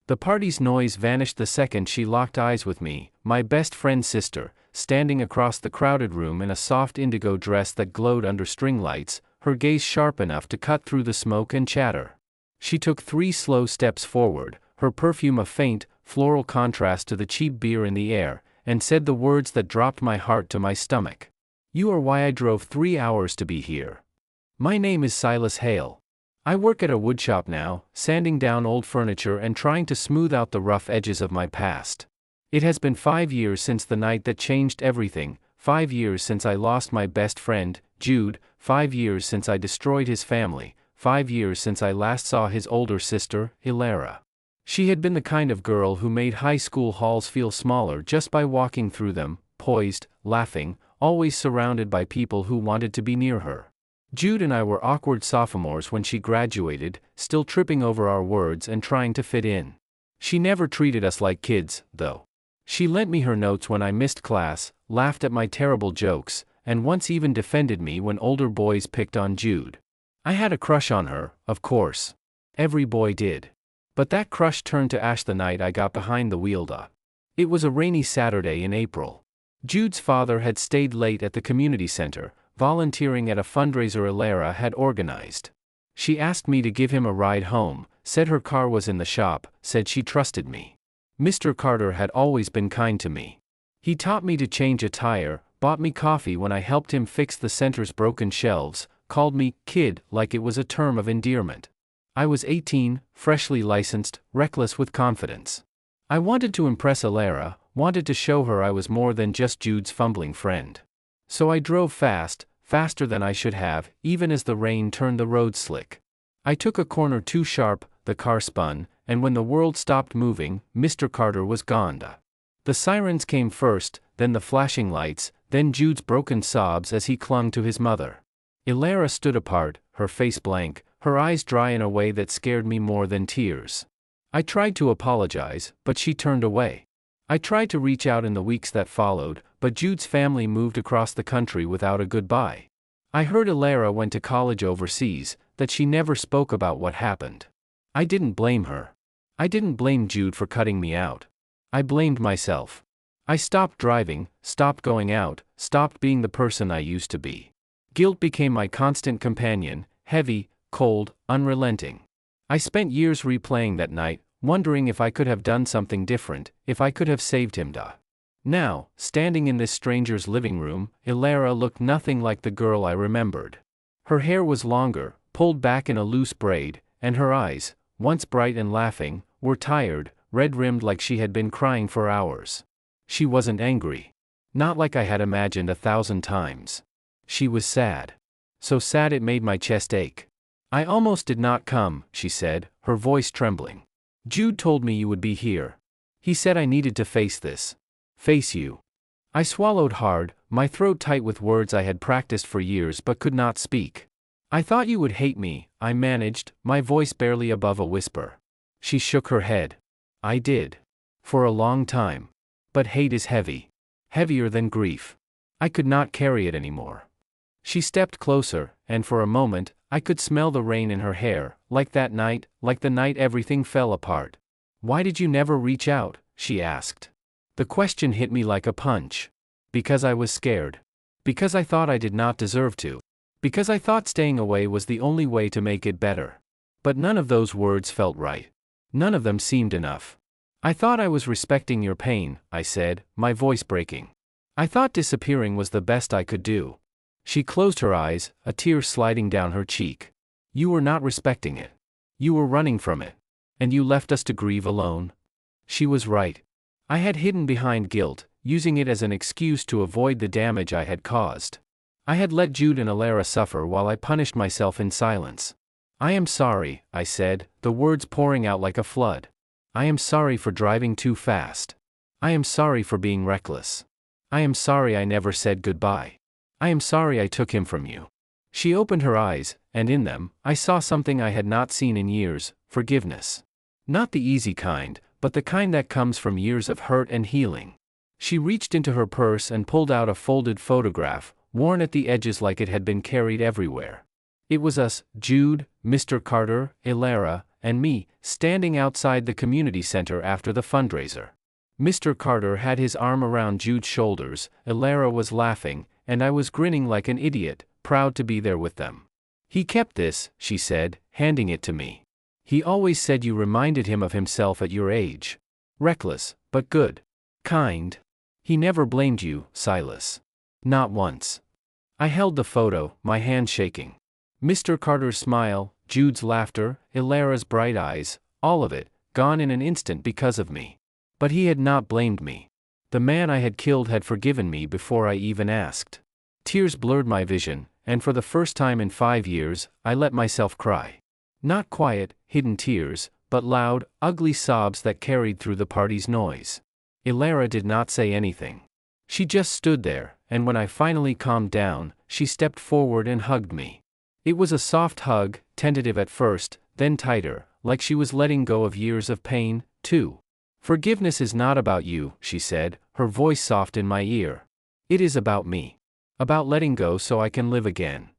The party's noise vanished the second she locked eyes with me, my best friend's sister, standing across the crowded room in a soft indigo dress that glowed under string lights, her gaze sharp enough to cut through the smoke and chatter. She took 3 slow steps forward, her perfume a faint, floral contrast to the cheap beer in the air, and said the words that dropped my heart to my stomach. "You are why I drove 3 hours to be here. My name is Silas Hale. I work at a woodshop now, sanding down old furniture and trying to smooth out the rough edges of my past. It has been 5 years since the night that changed everything, 5 years since I lost my best friend, Jude, 5 years since I destroyed his family, 5 years since I last saw his older sister, Elara. She had been the kind of girl who made high school halls feel smaller just by walking through them, poised, laughing, always surrounded by people who wanted to be near her. Jude and I were awkward sophomores when she graduated, still tripping over our words and trying to fit in. She never treated us like kids, though. She lent me her notes when I missed class, laughed at my terrible jokes, and once even defended me when older boys picked on Jude. I had a crush on her, of course. Every boy did. But that crush turned to ash the night I got behind the wheel. It was a rainy Saturday in April. Jude's father had stayed late at the community center, volunteering at a fundraiser Elara had organized. She asked me to give him a ride home, said her car was in the shop, said she trusted me. Mr. Carter had always been kind to me. He taught me to change a tire, bought me coffee when I helped him fix the center's broken shelves, called me kid like it was a term of endearment. I was 18, freshly licensed, reckless with confidence. I wanted to impress Elara, wanted to show her I was more than just Jude's fumbling friend. So I drove fast, faster than I should have, even as the rain turned the road slick. I took a corner too sharp, the car spun, and when the world stopped moving, Mr. Carter was gone. The sirens came first, then the flashing lights, then Jude's broken sobs as he clung to his mother. Elara stood apart, her face blank, her eyes dry in a way that scared me more than tears. I tried to apologize, but she turned away. I tried to reach out in the weeks that followed, but Jude's family moved across the country without a goodbye. I heard Elara went to college overseas, that she never spoke about what happened. I didn't blame her. I didn't blame Jude for cutting me out. I blamed myself. I stopped driving, stopped going out, stopped being the person I used to be. Guilt became my constant companion, heavy, cold, unrelenting. I spent years replaying that night, wondering if I could have done something different, if I could have saved him. Now, standing in this stranger's living room, Elara looked nothing like the girl I remembered. Her hair was longer, pulled back in a loose braid, and her eyes, once bright and laughing, were tired, red-rimmed like she had been crying for hours. She wasn't angry. Not like I had imagined 1,000 times. She was sad. So sad it made my chest ache. "I almost did not come," she said, her voice trembling. "Jude told me you would be here. He said I needed to face this. Face you." I swallowed hard, my throat tight with words I had practiced for years but could not speak. "I thought you would hate me," I managed, my voice barely above a whisper. She shook her head. "I did. For a long time. But hate is heavy. Heavier than grief. I could not carry it anymore." She stepped closer, and for a moment, I could smell the rain in her hair, like that night, like the night everything fell apart. "Why did you never reach out?" she asked. The question hit me like a punch. Because I was scared. Because I thought I did not deserve to. Because I thought staying away was the only way to make it better. But none of those words felt right. None of them seemed enough. "I thought I was respecting your pain," I said, my voice breaking. "I thought disappearing was the best I could do." She closed her eyes, a tear sliding down her cheek. "You were not respecting it. You were running from it. And you left us to grieve alone." She was right. I had hidden behind guilt, using it as an excuse to avoid the damage I had caused. I had let Jude and Elara suffer while I punished myself in silence. "I am sorry," I said, the words pouring out like a flood. "I am sorry for driving too fast. I am sorry for being reckless. I am sorry I never said goodbye. I am sorry I took him from you." She opened her eyes, and in them, I saw something I had not seen in years: forgiveness. Not the easy kind, but the kind that comes from years of hurt and healing. She reached into her purse and pulled out a folded photograph, worn at the edges like it had been carried everywhere. It was us, Jude, Mr. Carter, Elara, and me, standing outside the community center after the fundraiser. Mr. Carter had his arm around Jude's shoulders, Elara was laughing, and I was grinning like an idiot, proud to be there with them. "He kept this," she said, handing it to me. "He always said you reminded him of himself at your age. Reckless, but good. Kind. He never blamed you, Silas. Not once." I held the photo, my hand shaking. Mr. Carter's smile, Jude's laughter, Elara's bright eyes, all of it, gone in an instant because of me. But he had not blamed me. The man I had killed had forgiven me before I even asked. Tears blurred my vision, and for the first time in 5 years, I let myself cry. Not quiet, hidden tears, but loud, ugly sobs that carried through the party's noise. Elara did not say anything. She just stood there, and when I finally calmed down, she stepped forward and hugged me. It was a soft hug, tentative at first, then tighter, like she was letting go of years of pain, too. "Forgiveness is not about you," she said, her voice soft in my ear. "It is about me. About letting go so I can live again."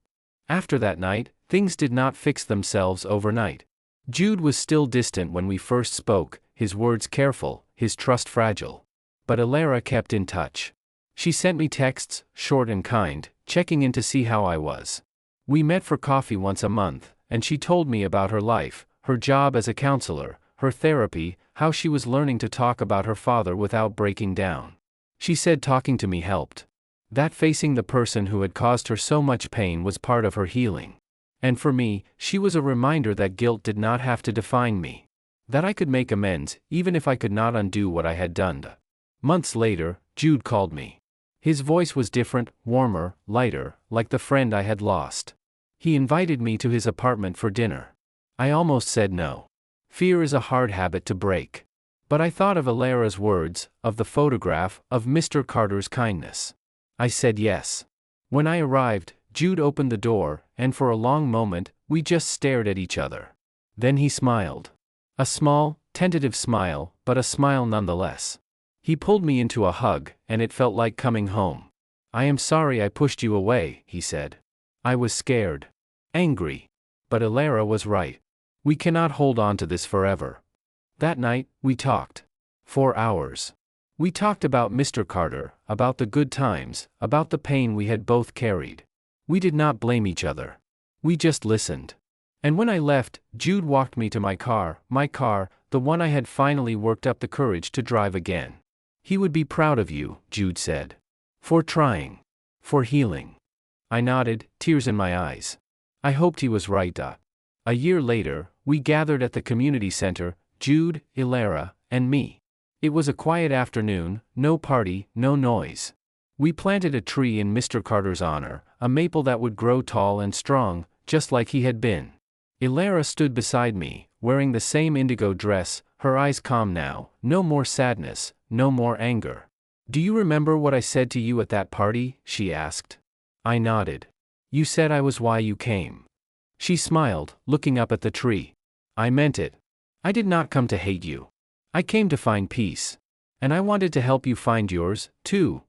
After that night, things did not fix themselves overnight. Jude was still distant when we first spoke, his words careful, his trust fragile. But Elara kept in touch. She sent me texts, short and kind, checking in to see how I was. We met for coffee once a month, and she told me about her life, her job as a counselor, her therapy, how she was learning to talk about her father without breaking down. She said talking to me helped. That facing the person who had caused her so much pain was part of her healing. And for me, she was a reminder that guilt did not have to define me. That I could make amends, even if I could not undo what I had done. Months later, Jude called me. His voice was different, warmer, lighter, like the friend I had lost. He invited me to his apartment for dinner. I almost said no. Fear is a hard habit to break. But I thought of Elara's words, of the photograph, of Mr. Carter's kindness. I said yes. When I arrived, Jude opened the door, and for a long moment, we just stared at each other. Then he smiled. A small, tentative smile, but a smile nonetheless. He pulled me into a hug, and it felt like coming home. "I am sorry I pushed you away," he said. I was scared. Angry. But Elara was right. We cannot hold on to this forever. That night, we talked. 4 hours. We talked about Mr. Carter, about the good times, about the pain we had both carried. We did not blame each other. We just listened. And when I left, Jude walked me to my car, the one I had finally worked up the courage to drive again. "He would be proud of you," Jude said. "For trying. For healing." I nodded, tears in my eyes. I hoped he was right. A year later, we gathered at the community center, Jude, Elara, and me. It was a quiet afternoon, no party, no noise. We planted a tree in Mr. Carter's honor, a maple that would grow tall and strong, just like he had been. Elara stood beside me, wearing the same indigo dress, her eyes calm now, no more sadness, no more anger. "Do you remember what I said to you at that party?" she asked. I nodded. "You said I was why you came." She smiled, looking up at the tree. "I meant it. I did not come to hate you. I came to find peace. And I wanted to help you find yours, too."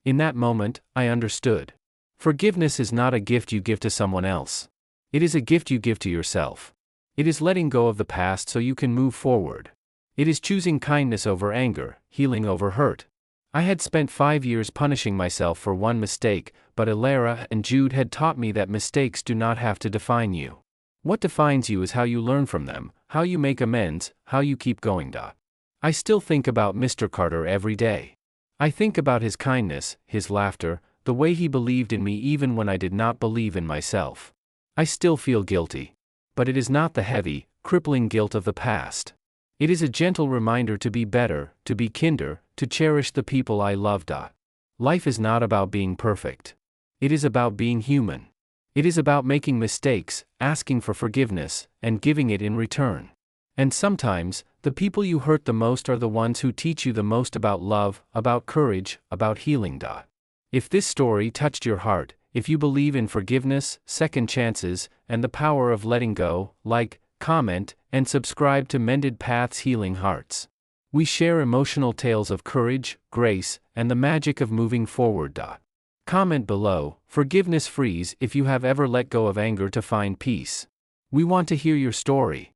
In that moment, I understood. Forgiveness is not a gift you give to someone else. It is a gift you give to yourself. It is letting go of the past so you can move forward. It is choosing kindness over anger, healing over hurt. I had spent 5 years punishing myself for one mistake, but Elara and Jude had taught me that mistakes do not have to define you. What defines you is how you learn from them, how you make amends, how you keep going. I still think about Mr. Carter every day. I think about his kindness, his laughter, the way he believed in me even when I did not believe in myself. I still feel guilty. But it is not the heavy, crippling guilt of the past. It is a gentle reminder to be better, to be kinder, to cherish the people I love. Life is not about being perfect. It is about being human. It is about making mistakes, asking for forgiveness, and giving it in return. And sometimes, the people you hurt the most are the ones who teach you the most about love, about courage, about healing. If this story touched your heart, if you believe in forgiveness, second chances, and the power of letting go, like, comment, and subscribe to Mended Paths Healing Hearts. We share emotional tales of courage, grace, and the magic of moving forward. Comment below, forgiveness frees if you have ever let go of anger to find peace. We want to hear your story.